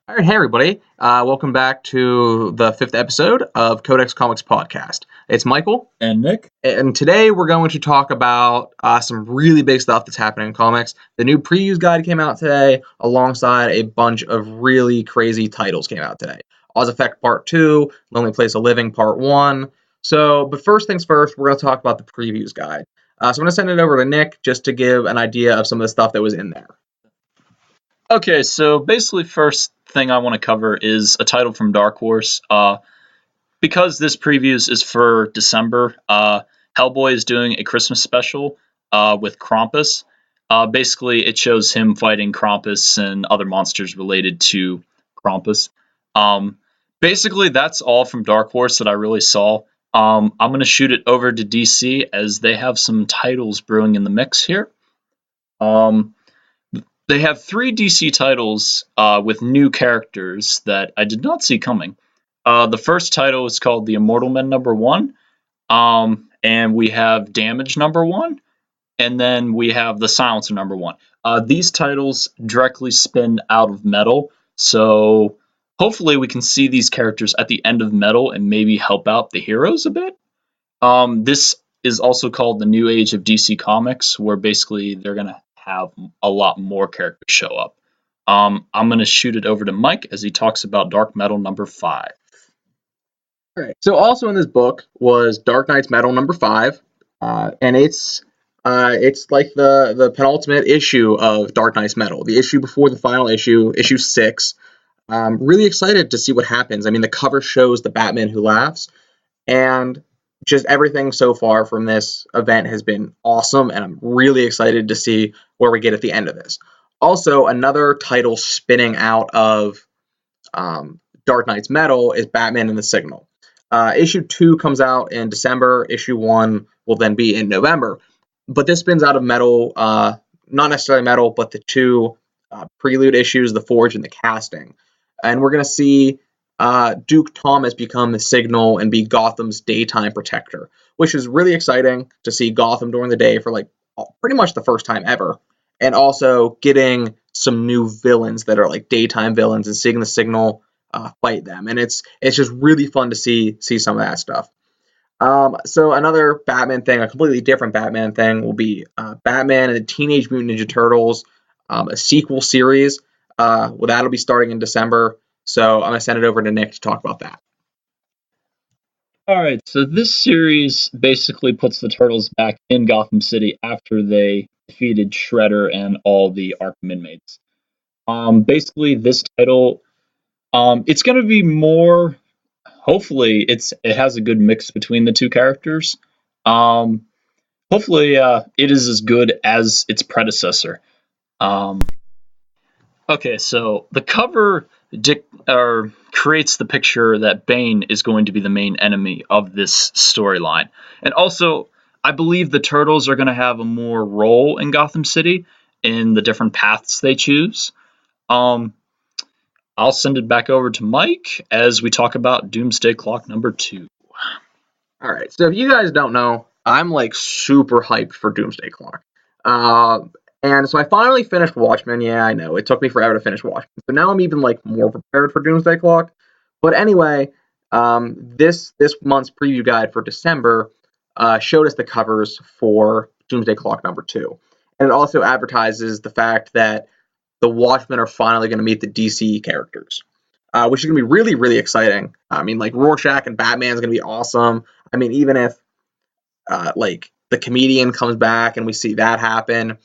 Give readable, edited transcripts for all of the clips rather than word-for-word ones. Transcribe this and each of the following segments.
All right, hey everybody. Welcome back to the 5th episode of Codex Comics podcast. It's Michael. And Nick. And today we're going to talk about some really big stuff that's happening in comics. The new previews guide came out today, alongside a bunch of really crazy titles came out today. Oz Effect Part 2, Lonely Place of Living Part 1. But first things first, we're going to talk about the previews guide. So I'm going to send it over to Nick just to give an idea of some of the stuff that was in there. Okay, so basically first thing I want to cover is a title from Dark Horse. Because this previews is for December, Hellboy is doing a Christmas special with Krampus. Basically, it shows him fighting Krampus and other monsters related to Krampus. Basically, that's all from Dark Horse that I really saw. I'm going to shoot it over to DC as they have some titles brewing in the mix here. They have 3 DC titles with new characters that I did not see coming. The first title is called The Immortal Men #1, and we have Damage #1, and then we have The Silencer #1. These titles directly spin out of Metal, so hopefully we can see these characters at the end of Metal and maybe help out the heroes a bit. This is also called the New Age of DC Comics, where basically they're going to have a lot more characters show up. I'm going to shoot it over to Mike as he talks about Dark Metal #5. All right. So also in this book was Dark Knight's Metal #5, and it's like the penultimate issue of Dark Knight's Metal, the issue before the final issue, issue 6. I'm really excited to see what happens. I mean, the cover shows the Batman who laughs, and just everything so far from this event has been awesome, and I'm really excited to see where we get at the end of this. Also, another title spinning out of Dark Knight's Metal is Batman and the Signal. Issue 2 comes out in December. Issue 1 will then be in November. But this spins out of Metal, not necessarily Metal, but the 2 prelude issues, The Forge and the Casting. And we're going to see Duke Thomas become the Signal and be Gotham's daytime protector, which is really exciting to see Gotham during the day for like pretty much the first time ever. And also getting some new villains that are like daytime villains and seeing the Signal fight them. And it's just really fun to see some of that stuff. So another Batman thing, a completely different Batman thing, will be Batman and the Teenage Mutant Ninja Turtles, a sequel series. That'll be starting in December. So I'm going to send it over to Nick to talk about that. All right, so this series basically puts the Turtles back in Gotham City after they defeated Shredder and all the Arkham inmates. Basically, this title, it's going to be more. Hopefully, it has a good mix between the 2 characters. Hopefully, it is as good as its predecessor. Okay, so the cover creates the picture that Bane is going to be the main enemy of this storyline. And also, I believe the Turtles are going to have a more role in Gotham City in the different paths they choose. I'll send it back over to Mike as we talk about Doomsday Clock #2. All right, so if you guys don't know, I'm like super hyped for Doomsday Clock. And so I finally finished Watchmen. Yeah, I know. It took me forever to finish Watchmen. So now I'm even like more prepared for Doomsday Clock. But anyway, this month's preview guide for December showed us the covers for Doomsday Clock #2. And it also advertises the fact that the Watchmen are finally going to meet the DC characters, which is going to be really, really exciting. I mean, like Rorschach and Batman is going to be awesome. I mean, even if like the Comedian comes back and we see that happen,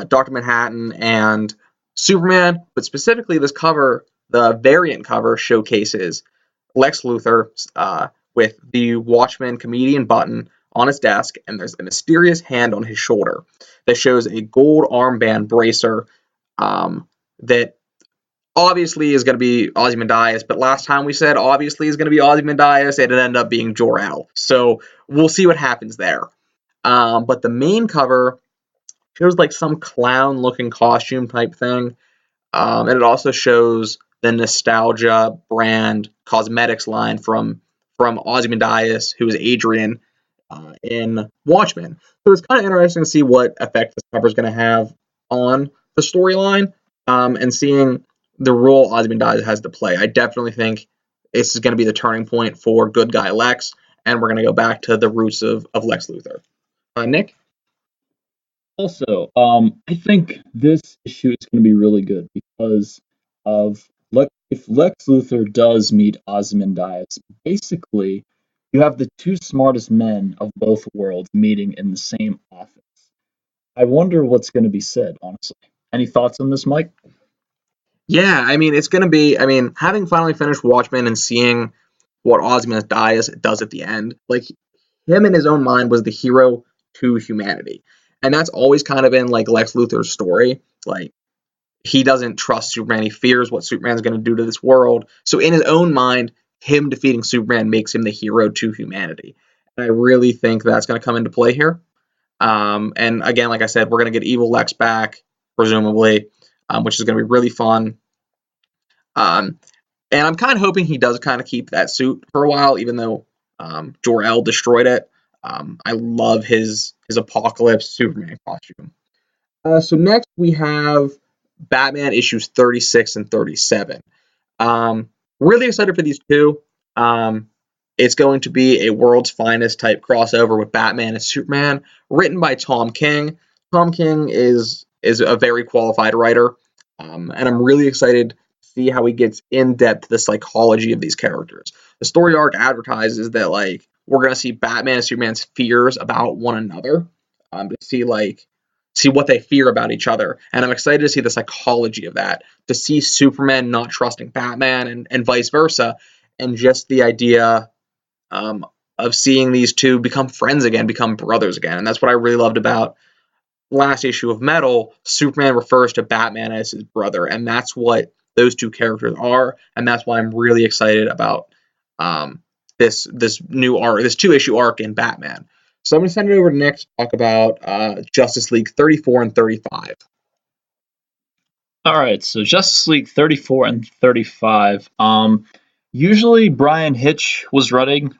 Dr. Manhattan and Superman, but specifically this cover, the variant cover showcases Lex Luthor with the Watchmen Comedian button on his desk, and there's a mysterious hand on his shoulder that shows a gold armband bracer that obviously is going to be Ozymandias, but last time we said obviously is going to be Ozymandias, it ended up being Jor-El. So we'll see what happens there. But the main cover shows like some clown-looking costume type thing, and it also shows the Nostalgia brand cosmetics line from Ozymandias, who is Adrian in Watchmen. So it's kind of interesting to see what effect this cover is going to have on the storyline, and seeing the role Ozymandias has to play. I definitely think this is going to be the turning point for good guy Lex, and we're going to go back to the roots of Lex Luthor. Nick? Also, I think this issue is going to be really good because of if Lex Luthor does meet Ozymandias, basically you have the two smartest men of both worlds meeting in the same office. I wonder what's going to be said, honestly. Any thoughts on this, Mike? Yeah, I mean, it's going to be. I mean, having finally finished Watchmen and seeing what Ozymandias does at the end, like him in his own mind was the hero to humanity, and that's always kind of been like Lex Luthor's story. Like he doesn't trust Superman; he fears what Superman's going to do to this world. So in his own mind, him defeating Superman makes him the hero to humanity. And I really think that's going to come into play here. And again, like I said, we're going to get Evil Lex back, presumably, which is going to be really fun. Um, and I'm kind of hoping he does kind of keep that suit for a while, even though Jor-El destroyed it. I love his Apocalypse Superman costume. So next we have Batman issues 36 and 37. Really excited for these two. It's going to be a world's finest type crossover with Batman and Superman, written by Tom King. Tom King is a very qualified writer, and I'm really excited to see how he gets in depth to the psychology of these characters. The story arc advertises that like we're gonna see Batman and Superman's fears about one another, to see what they fear about each other, and I'm excited to see the psychology of that. To see Superman not trusting Batman and vice versa, and just the idea of seeing these two become friends again, become brothers again. And that's what I really loved about last issue of Metal. Superman refers to Batman as his brother, and that's what those two characters are, and that's why I'm really excited about this new arc, this 2-issue arc in Batman. So I'm going to send it over to Nick to talk about Justice League 34 and 35. All right, so Justice League 34 and 35. Usually Brian Hitch was writing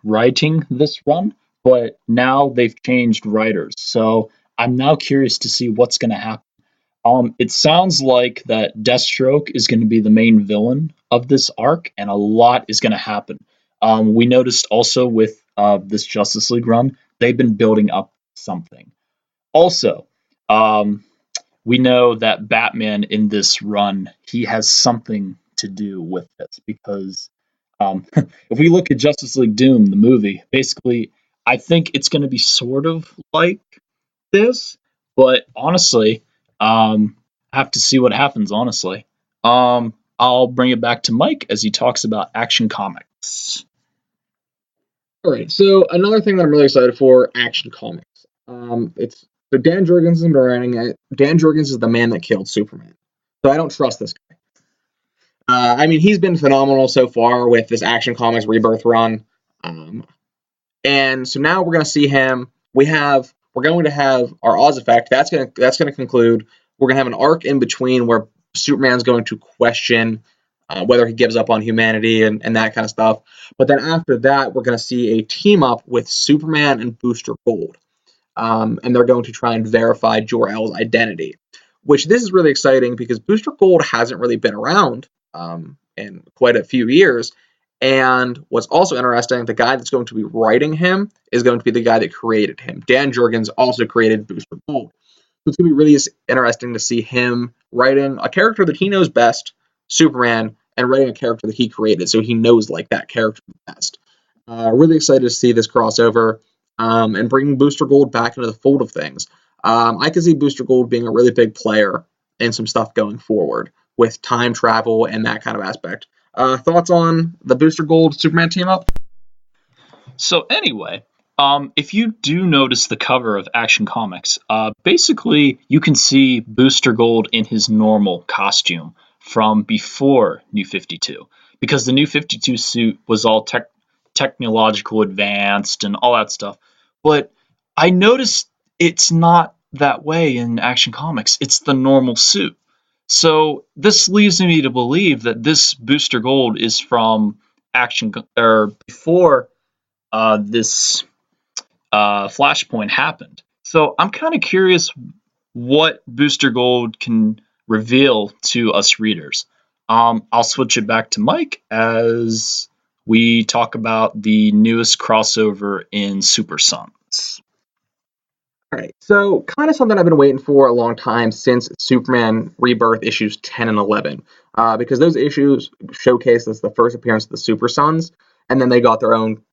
this run, but now they've changed writers. So I'm now curious to see what's going to happen. It sounds like that Deathstroke is going to be the main villain of this arc, and a lot is going to happen. We noticed also with this Justice League run, they've been building up something. Also, we know that Batman in this run, he has something to do with this because if we look at Justice League Doom, the movie, basically, I think it's going to be sort of like this, but honestly, I have to see what happens, honestly. I'll bring it back to Mike as he talks about Action Comics. All right, so another thing that I'm really excited for, Action Comics. It's so Dan Jurgens has been writing it. Dan Jurgens is the man that killed Superman, so I don't trust this guy. I mean, he's been phenomenal so far with this Action Comics Rebirth run, and so now we're going to see him. We're going to have our Oz effect. That's gonna conclude. We're going to have an arc in between where Superman's going to question whether he gives up on humanity and that kind of stuff. But then after that, we're going to see a team up with Superman and Booster Gold, and they're going to try and verify Jor-El's identity. Which this is really exciting because Booster Gold hasn't really been around in quite a few years. And what's also interesting, the guy that's going to be writing him is going to be the guy that created him. Dan Jurgens also created Booster Gold. So it's going to be really interesting to see him writing a character that he knows best, Superman, and writing a character that he created, so he knows like that character best. Really excited to see this crossover and bringing Booster Gold back into the fold of things. I could see Booster Gold being a really big player in some stuff going forward with time travel and that kind of aspect. Thoughts on the Booster Gold Superman team up? So anyway, if you do notice the cover of Action Comics, basically you can see Booster Gold in his normal costume from before New 52, because the New 52 suit was all technological advanced and all that stuff. But I noticed it's not that way in Action Comics. It's the normal suit. So this leads me to believe that this Booster Gold is from Action or before this Flashpoint happened. So I'm kind of curious what Booster Gold can reveal to us readers. I'll switch it back to Mike as we talk about the newest crossover in Super Sons. All right, so kind of something I've been waiting for a long time since Superman Rebirth issues 10 and 11, because those issues showcased as the first appearance of the Super Sons, and then they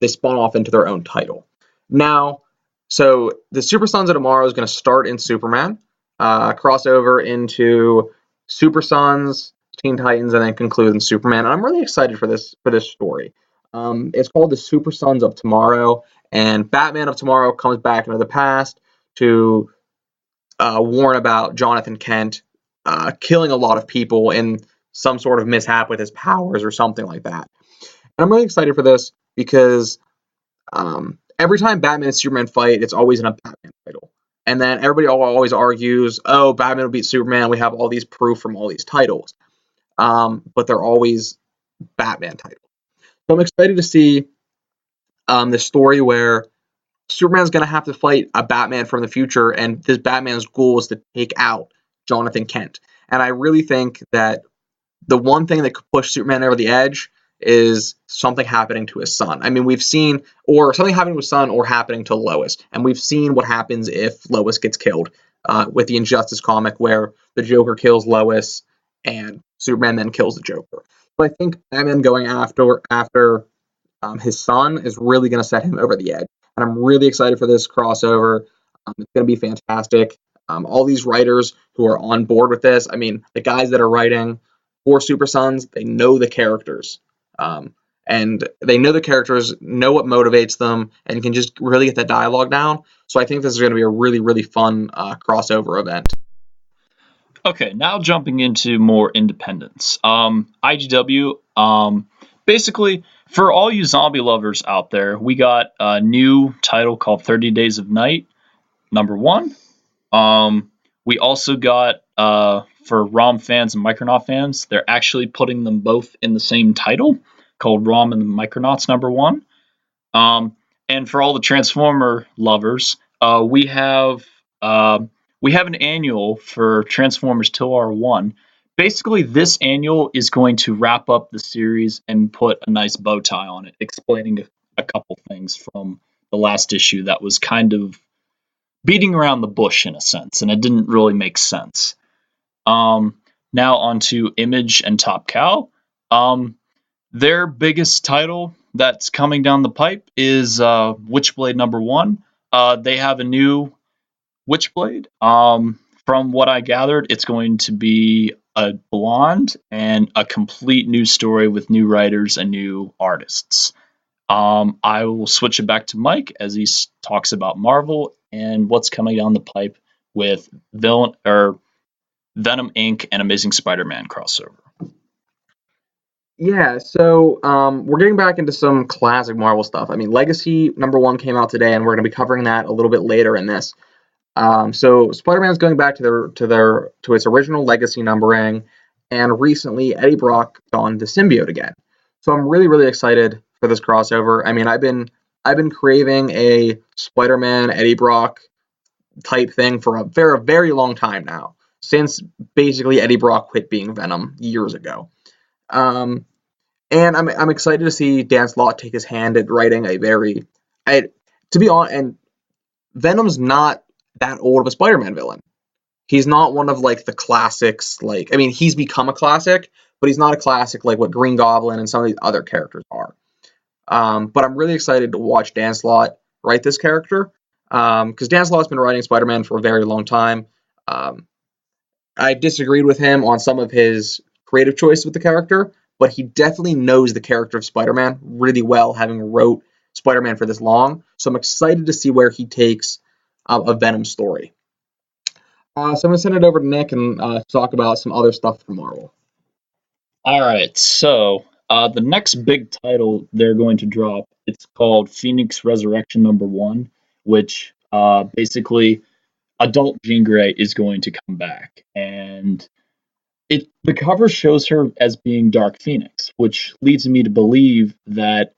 spun off into their own title. Now, so the Super Sons of Tomorrow is going to start in Superman, crossover into Super Sons, Teen Titans, and then conclude in Superman. And I'm really excited for this story. It's called the Super Sons of Tomorrow, and Batman of Tomorrow comes back into the past to warn about Jonathan Kent killing a lot of people in some sort of mishap with his powers or something like that. And I'm really excited for this because every time Batman and Superman fight, it's always in a Batman title. And then everybody always argues, oh, Batman will beat Superman. We have all these proof from all these titles. But they're always Batman titles. So I'm excited to see this story where Superman's going to have to fight a Batman from the future, and this Batman's goal is to take out Jonathan Kent. And I really think that the one thing that could push Superman over the edge is something happening to his son. I mean, we've seen, or something happening to his son or happening to Lois. And we've seen what happens if Lois gets killed with the Injustice comic where the Joker kills Lois and Superman then kills the Joker. But I think Batman going after his son is really going to set him over the edge. And I'm really excited for this crossover. It's going to be fantastic. All these writers who are on board with this, I mean, the guys that are writing for Super Sons, they know the characters. And they know the characters, know what motivates them, and can just really get that dialogue down. So I think this is going to be a really, really fun crossover event. Okay, now jumping into more independence. IDW, basically, for all you zombie lovers out there, we got a new title called 30 Days of Night, #1. We also got, for ROM fans and Micronaut fans, they're actually putting them both in the same title, called ROM and Micronauts #1. And for all the Transformer lovers, we have an annual for Transformers TOR1. Basically, this annual is going to wrap up the series and put a nice bow tie on it, explaining a couple things from the last issue that was kind of beating around the bush in a sense, and it didn't really make sense. Now on to Image and Top Cow. Their biggest title that's coming down the pipe is Witchblade #1. They have a new Witchblade. From what I gathered, it's going to be a blonde and a complete new story with new writers and new artists. I will switch it back to Mike as he talks about Marvel and what's coming down the pipe with Venom Inc. and Amazing Spider-Man crossover. Yeah, so we're getting back into some classic Marvel stuff. I mean, Legacy #1 came out today, and we're going to be covering that a little bit later in this. So Spider-Man's going back to its original Legacy numbering, and recently Eddie Brock donned the symbiote again. So I'm really, really excited for this crossover. I mean, I've been craving a Spider-Man Eddie Brock type thing for a very long time now, since basically Eddie Brock quit being Venom years ago. And I'm excited to see Dan Slott take his hand at writing to be honest, and Venom's not that old of a Spider-Man villain. He's not one of like the classics. Like, I mean, he's become a classic, but he's not a classic like what Green Goblin and some of these other characters are. But I'm really excited to watch Dan Slott write this character because Dan Slott's been writing Spider-Man for a very long time. I disagreed with him on some of his creative choice with the character, but he definitely knows the character of Spider-Man really well, having wrote Spider-Man for this long. So I'm excited to see where he takes a Venom story. So I'm going to send it over to Nick and talk about some other stuff from Marvel. All right, so the next big title they're going to drop, it's called Phoenix Resurrection #1, which basically adult Jean Grey is going to come back, and the cover shows her as being Dark Phoenix, which leads me to believe that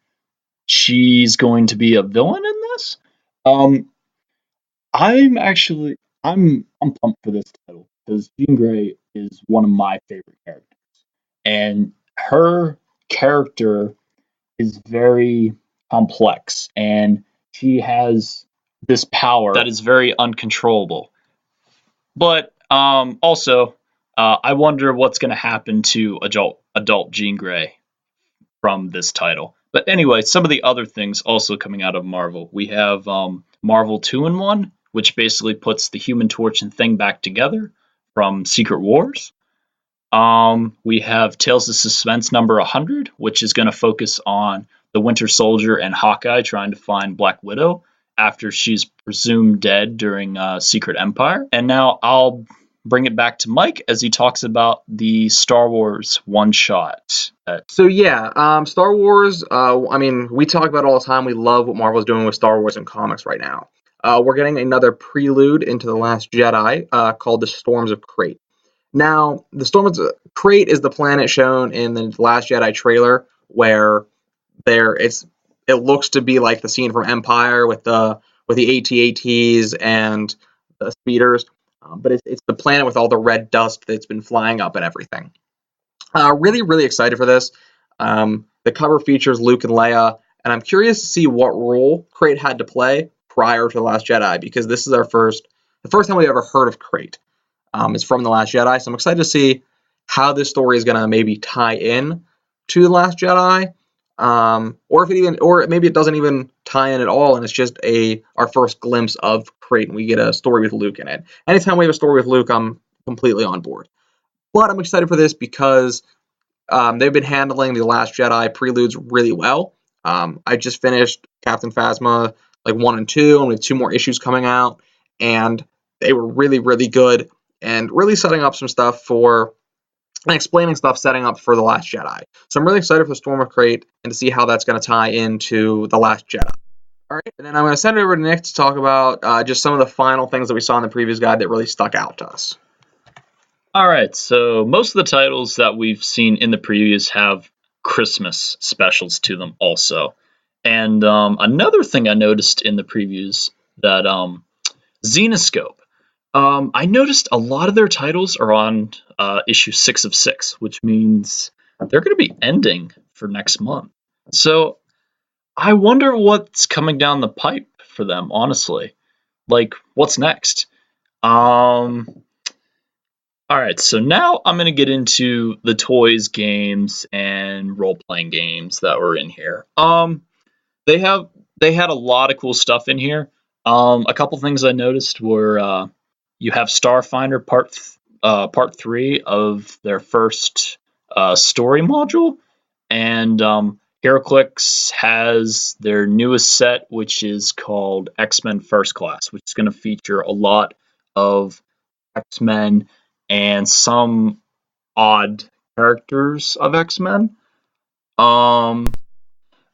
she's going to be a villain in this. Um, I'm pumped for this title because Jean Grey is one of my favorite characters, and her character is very complex, and she has this power that is very uncontrollable. But also, I wonder what's going to happen to adult Jean Grey from this title. But anyway, some of the other things also coming out of Marvel. We have Marvel 2-in-1, which basically puts the Human Torch and Thing back together from Secret Wars. We have Tales of Suspense number 100, which is going to focus on the Winter Soldier and Hawkeye trying to find Black Widow after she's presumed dead during Secret Empire. And now I'll bring it back to Mike as he talks about the Star Wars one-shot. So yeah, Star Wars, I mean, we talk about it all the time. We love what Marvel's doing with Star Wars and comics right now. We're getting another prelude into The Last Jedi called The Storms of Crate. Now, the Storms of Crate is the planet shown in the Last Jedi trailer where it looks to be like the scene from Empire with the AT-ATs and the speeders, but it's the planet with all the red dust that's been flying up and everything. Really, really excited for this. The cover features Luke and Leia, and I'm curious to see what role Crate had to play prior to The Last Jedi, because this is the first time we ever heard of Crate. Is from The Last Jedi, so I'm excited to see how this story is going to maybe tie in to The Last Jedi, or maybe it doesn't even tie in at all, and it's just our first glimpse of Crate, and we get a story with Luke in it. Anytime we have a story with Luke, I'm completely on board. But I'm excited for this because they've been handling The Last Jedi preludes really well. I just finished Captain Phasma, like 1 and 2, and we have 2 more issues coming out, and they were really, really good, and really setting up some stuff and explaining stuff setting up for The Last Jedi. So I'm really excited for the Storm of Crate and to see how that's going to tie into The Last Jedi. All right, and then I'm going to send it over to Nick to talk about just some of the final things that we saw in the previous guide that really stuck out to us. All right, so most of the titles that we've seen in the previews have Christmas specials to them also. And another thing I noticed in the previews that Zenoscope, I noticed a lot of their titles are on issue 6 of 6, which means they're going to be ending for next month. So I wonder what's coming down the pipe for them, honestly. Like, what's next? All right, so now I'm going to get into the toys, games, and role-playing games that were in here. They had a lot of cool stuff in here. A couple things I noticed were you have Starfinder part 3 of their first story module, and HeroClix has their newest set, which is called X-Men First Class, which is going to feature a lot of X-Men and some odd characters of X-Men. All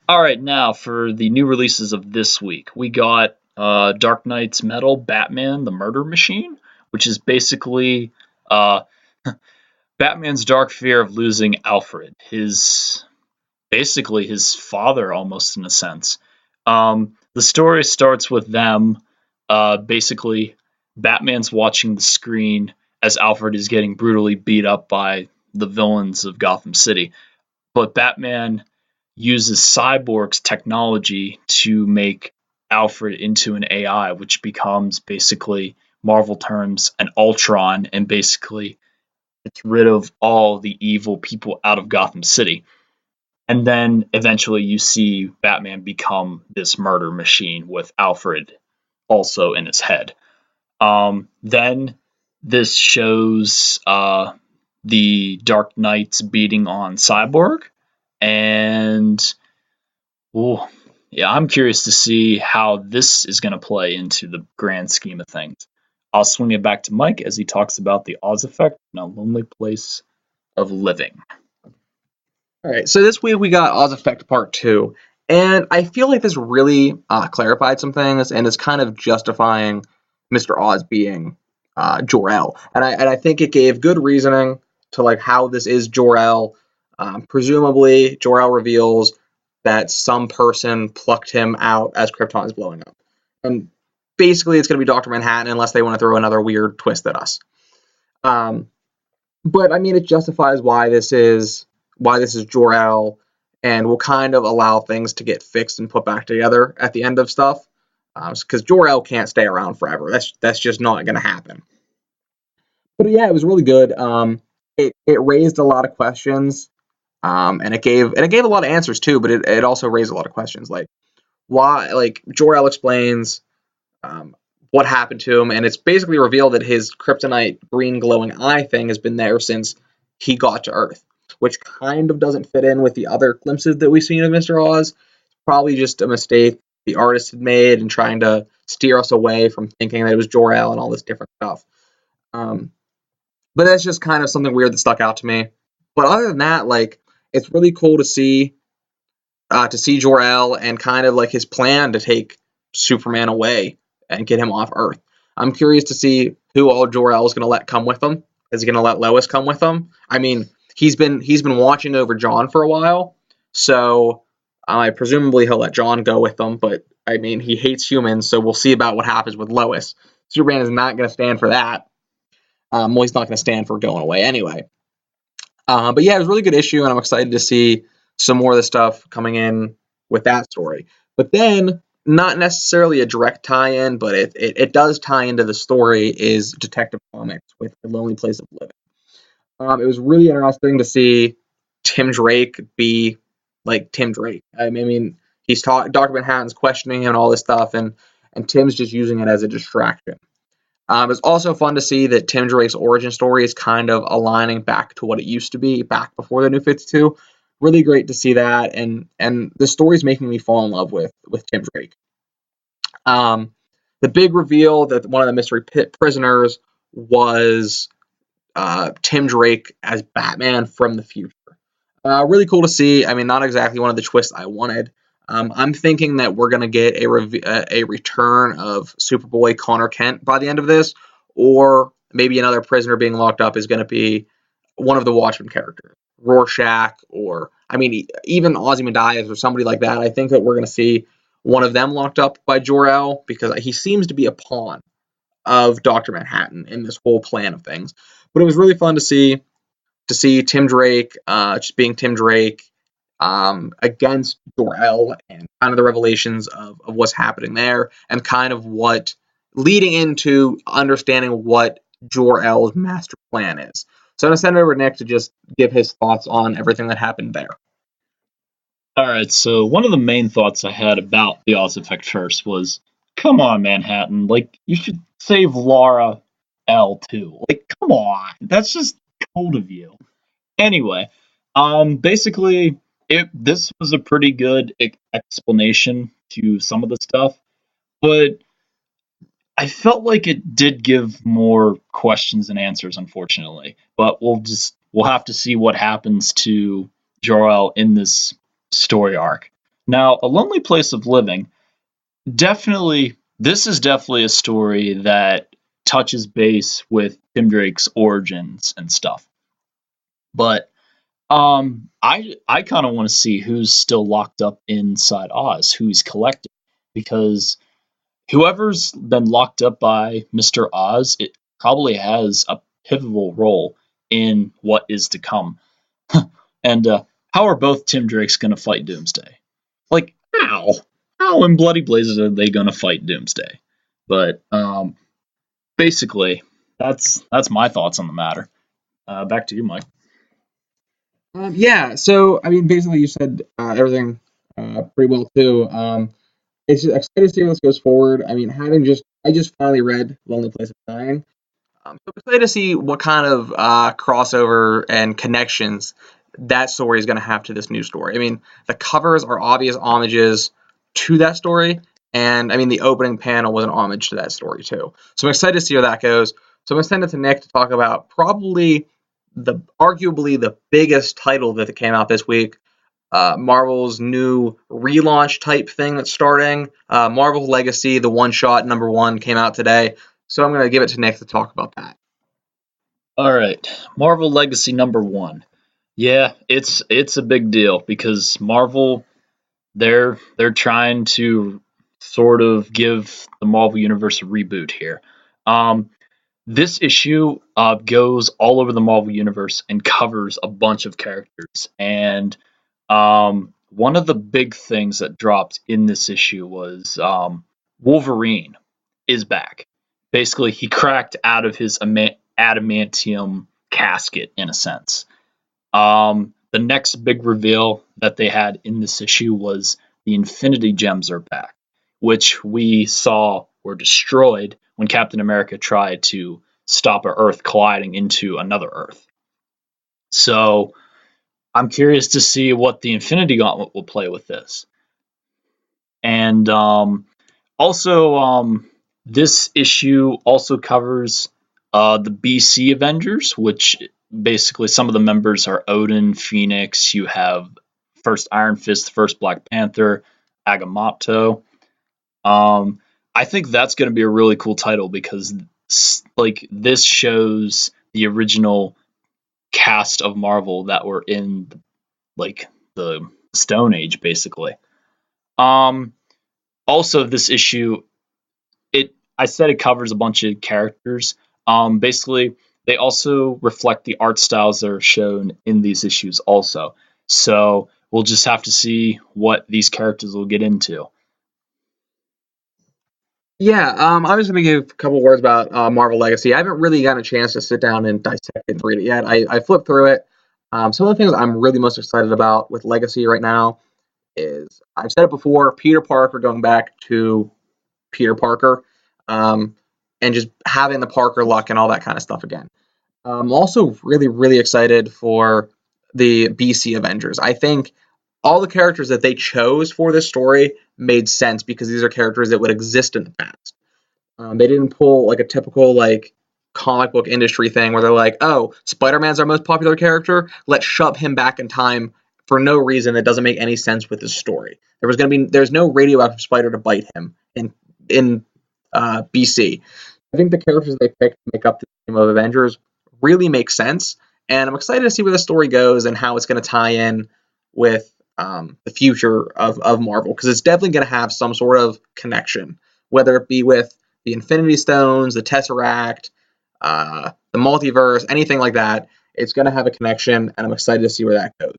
right, now for the new releases of this week, we got Dark Knight's Metal Batman: The Murder Machine, which is basically Batman's dark fear of losing Alfred, basically his father, almost in a sense. The story starts with them. Basically, Batman's watching the screen as Alfred is getting brutally beat up by the villains of Gotham City. But Batman uses Cyborg's technology to make Alfred into an AI, which becomes basically, Marvel terms, an Ultron, and basically gets rid of all the evil people out of Gotham City. And then eventually you see Batman become this murder machine with Alfred also in his head. Then this shows the Dark Knights beating on Cyborg. And I'm curious to see how this is going to play into the grand scheme of things. I'll swing it back to Mike as he talks about the Oz effect in A Lonely Place of Living. All right, so this week we got Oz Effect Part 2, and I feel like this really clarified some things and is kind of justifying Mr. Oz being Jor-El, and I think it gave good reasoning to like how this is Jor-El. Presumably, Jor-El reveals that some person plucked him out as Krypton is blowing up, and basically it's going to be Dr. Manhattan unless they want to throw another weird twist at us. But I mean, it justifies why this is why this is Jor-El, and will kind of allow things to get fixed and put back together at the end of stuff. Because Jor-El can't stay around forever. That's just not going to happen. But yeah, it was really good. It raised a lot of questions, and it gave a lot of answers too. But it also raised a lot of questions, like why, like Jor-El explains um, what happened to him, and it's basically revealed that his kryptonite green glowing eye thing has been there since he got to Earth, which kind of doesn't fit in with the other glimpses that we've seen of Mr. Oz. Probably just a mistake the artist had made in trying to steer us away from thinking that it was Jor-El and all this different stuff. Um, but that's just kind of something weird that stuck out to me. But other than that, like it's really cool to see Jor-El and kind of like his plan to take Superman away and get him off Earth. I'm curious to see who all Jor-El is going to let come with him. Is he going to let Lois come with him? I mean, he's been watching over John for a while, so I presumably he'll let John go with him. But I mean, he hates humans, so we'll see about what happens with Lois. Superman is not going to stand for that. Well, he's not going to stand for going away anyway. But yeah, it was a really good issue, and I'm excited to see some more of the stuff coming in with that story. But then, not necessarily a direct tie-in, but it does tie into the story, is Detective Comics with The Lonely Place of Living. It was really interesting to see Tim Drake be like Tim Drake. I mean, Dr. Manhattan's questioning him and all this stuff, and Tim's just using it as a distraction. It's also fun to see that Tim Drake's origin story is kind of aligning back to what it used to be back before the New 52. Really great to see that, and the story's making me fall in love with Tim Drake. The big reveal that one of the mystery pit prisoners was Tim Drake as Batman from the future. Really cool to see. I mean, not exactly one of the twists I wanted. I'm thinking that we're going to get a return of Superboy Connor Kent by the end of this, or maybe another prisoner being locked up is going to be one of the Watchmen characters, Rorschach, or I mean, even Ozymandias or somebody like that. I think that we're going to see one of them locked up by Jor-El because he seems to be a pawn of Dr. Manhattan in this whole plan of things. But it was really fun to see Tim Drake just being Tim Drake against Jor-El and kind of the revelations of what's happening there and kind of what leading into understanding what Jor-El's master plan is. So I'm going to send it over to Nick to just give his thoughts on everything that happened there. All right, so one of the main thoughts I had about the Oz Effect first was, come on, Manhattan, like you should save Laura L too. Like, come on, that's just cold of you. Anyway, basically, this was a pretty good explanation to some of the stuff, but I felt like it did give more questions than answers, unfortunately. But we'll have to see what happens to Jor-El in this story arc. Now, A Lonely Place of Living, this is definitely a story that touches base with Tim Drake's origins and stuff. But I kind of want to see who's still locked up inside Oz, who's collected, because whoever's been locked up by Mr. Oz, it probably has a pivotal role in what is to come. And how are both Tim Drakes going to fight Doomsday? Like, how? How in bloody blazes are they going to fight Doomsday? But basically, that's my thoughts on the matter. Back to you, Mike. Yeah, so I mean, basically, you said everything pretty well too. It's just excited to see how this goes forward. I mean, I just finally read Lonely Place of Dying. So I'm excited to see what kind of crossover and connections that story is going to have to this new story. I mean, the covers are obvious homages to that story, and I mean, the opening panel was an homage to that story too. So I'm excited to see how that goes. So I'm going to send it to Nick to talk about probably arguably the biggest title that came out this week, Marvel's new relaunch type thing that's starting. Marvel Legacy, the one shot #1 came out today. So I'm going to give it to Nick to talk about that. All right, Marvel Legacy #1. Yeah, it's a big deal because Marvel they're trying to sort of give the Marvel universe a reboot here. Um, This issue goes all over the Marvel Universe and covers a bunch of characters. And one of the big things that dropped in this issue was Wolverine is back. Basically, he cracked out of his adamantium casket, in a sense. The next big reveal that they had in this issue was the Infinity Gems are back, which we saw were destroyed when Captain America tried to stop an Earth colliding into another Earth. So I'm curious to see what the Infinity Gauntlet will play with this. And also, this issue also covers the BC Avengers, which basically some of the members are Odin, Phoenix. You have first Iron Fist, first Black Panther, Agamotto. I think that's going to be a really cool title because like this shows the original cast of Marvel that were in like the Stone Age, basically. Um, Also, this issue, I said it covers a bunch of characters. Basically, they also reflect the art styles that are shown in these issues, also. So we'll just have to see what these characters will get into. Yeah, I was going to give a couple words about Marvel Legacy. I haven't really gotten a chance to sit down and dissect it and read it yet. I flipped through it. Some of the things I'm really most excited about with Legacy right now is I've said it before, Peter Parker going back to Peter Parker, um, and just having the Parker luck and all that kind of stuff again. I'm also really, really excited for the BC Avengers. I think all the characters that they chose for this story made sense because these are characters that would exist in the past. They didn't pull like a typical like comic book industry thing where they're like, "Oh, Spider-Man's our most popular character. Let's shove him back in time for no reason that doesn't make any sense with the story." There's no radioactive spider to bite him in BC. I think the characters they picked to make up the team of Avengers really make sense, and I'm excited to see where the story goes and how it's going to tie in with the future of Marvel because it's definitely going to have some sort of connection, whether it be with the Infinity Stones, the Tesseract, the multiverse, anything like that. It's going to have a connection, and I'm excited to see where that goes.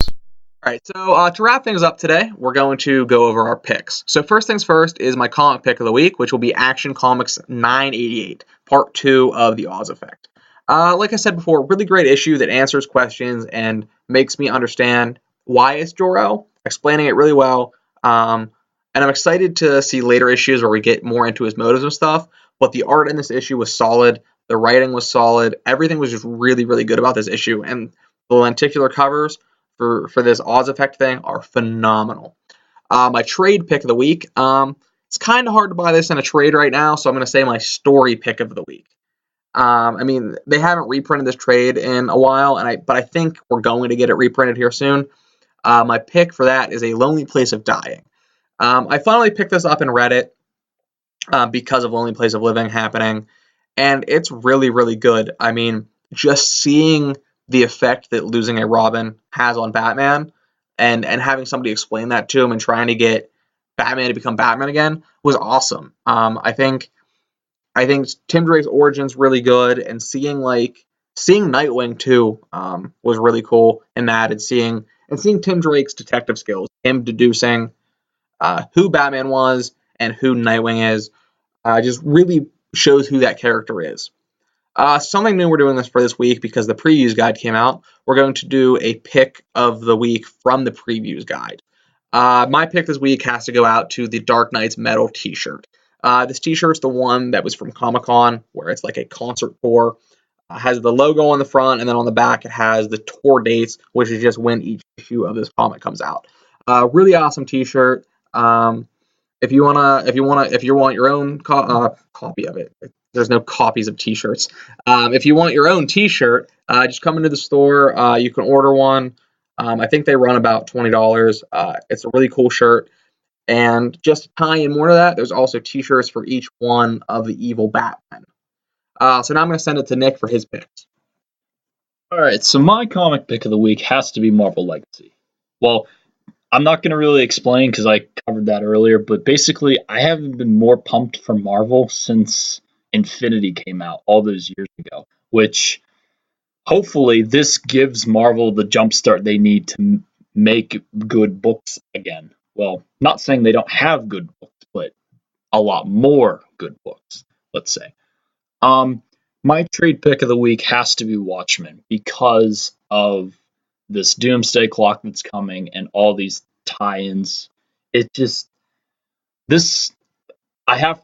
All right, so to wrap things up today, we're going to go over our picks. So first things first is my comic pick of the week, which will be Action Comics 988, Part 2 of the Oz Effect. Like I said before, really great issue that answers questions and makes me understand why it's Jor-El, explaining it really well. And I'm excited to see later issues where we get more into his motives and stuff. But the art in this issue was solid. The writing was solid. Everything was just really, really good about this issue. And the lenticular covers for this Oz Effect thing are phenomenal. My trade pick of the week. It's kind of hard to buy this in a trade right now, so I'm going to say my story pick of the week. I mean, they haven't reprinted this trade in a while, but I think we're going to get it reprinted here soon. My pick for that is A Lonely Place of Dying. I finally picked this up and read it because of Lonely Place of Living happening, and it's really, really good. I mean, just seeing the effect that losing a Robin has on Batman and having somebody explain that to him and trying to get Batman to become Batman again was awesome. I think Tim Drake's origin's really good, and seeing Nightwing too was really cool in that, and seeing Tim Drake's detective skills, him deducing who Batman was and who Nightwing is, just really shows who that character is. Something new we're doing this for this week because the previews guide came out. We're going to do a pick of the week from the previews guide. My pick this week has to go out to the Dark Knight's Metal t-shirt. This t-shirt's the one that was from Comic-Con, where it's like a concert tour. Has the logo on the front, and then on the back it has the tour dates, which is just when each issue of this comic comes out. Really awesome t-shirt. If you want your own copy of it, there's no copies of t-shirts. If you want your own t-shirt, just come into the store. You can order one. I think they run about $20. It's a really cool shirt. And just to tie in more to that, there's also t-shirts for each one of the evil Batman. So now I'm going to send it to Nick for his picks. All right, so my comic pick of the week has to be Marvel Legacy. Well, I'm not going to really explain because I covered that earlier, but basically, I haven't been more pumped for Marvel since Infinity came out all those years ago, which hopefully this gives Marvel the jumpstart they need to make good books again. Well, not saying they don't have good books, but a lot more good books, let's say. Um, my trade pick of the week has to be Watchmen because of this Doomsday Clock that's coming and all these tie-ins. It just this I have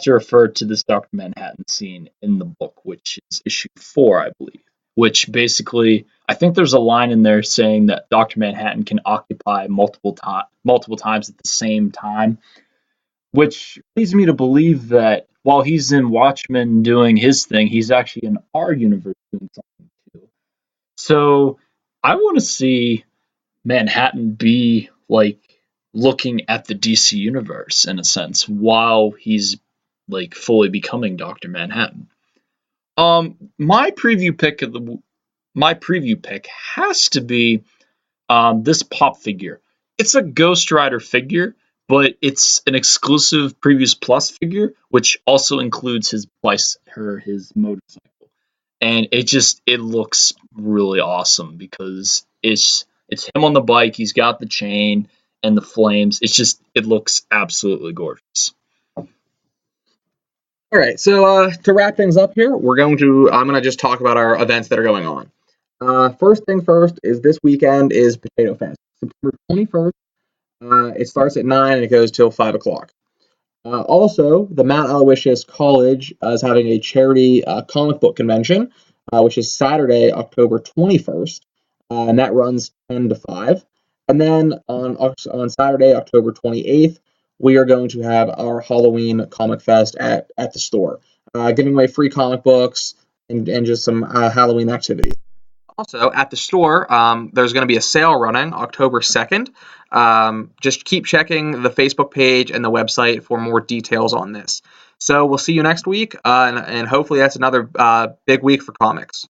to refer to this Doctor Manhattan scene in the book, which is issue 4, I believe. Which basically, I think there's a line in there saying that Doctor Manhattan can occupy multiple times at the same time, which leads me to believe that while he's in Watchmen doing his thing, he's actually in our universe doing something too. So I want to see Manhattan be like looking at the DC universe in a sense while he's like fully becoming Doctor Manhattan. My preview pick has to be this pop figure. It's a Ghost Rider figure, but it's an exclusive Previews Plus figure, which also includes his motorcycle, and it looks really awesome because it's him on the bike. He's got the chain and the flames. It looks absolutely gorgeous. All right, so to wrap things up here, I'm gonna just talk about our events that are going on. First thing first is this weekend is Potato Fest, September 21st. It starts at 9 and it goes till 5 o'clock. Also, the Mount Aloysius College is having a charity comic book convention, which is Saturday, October 21st, and that runs 10 to 5. And then on Saturday, October 28th, we are going to have our Halloween Comic Fest at the store, giving away free comic books and just some Halloween activities. Also, at the store, there's going to be a sale running October 2nd. Just keep checking the Facebook page and the website for more details on this. So we'll see you next week, and hopefully that's another big week for comics.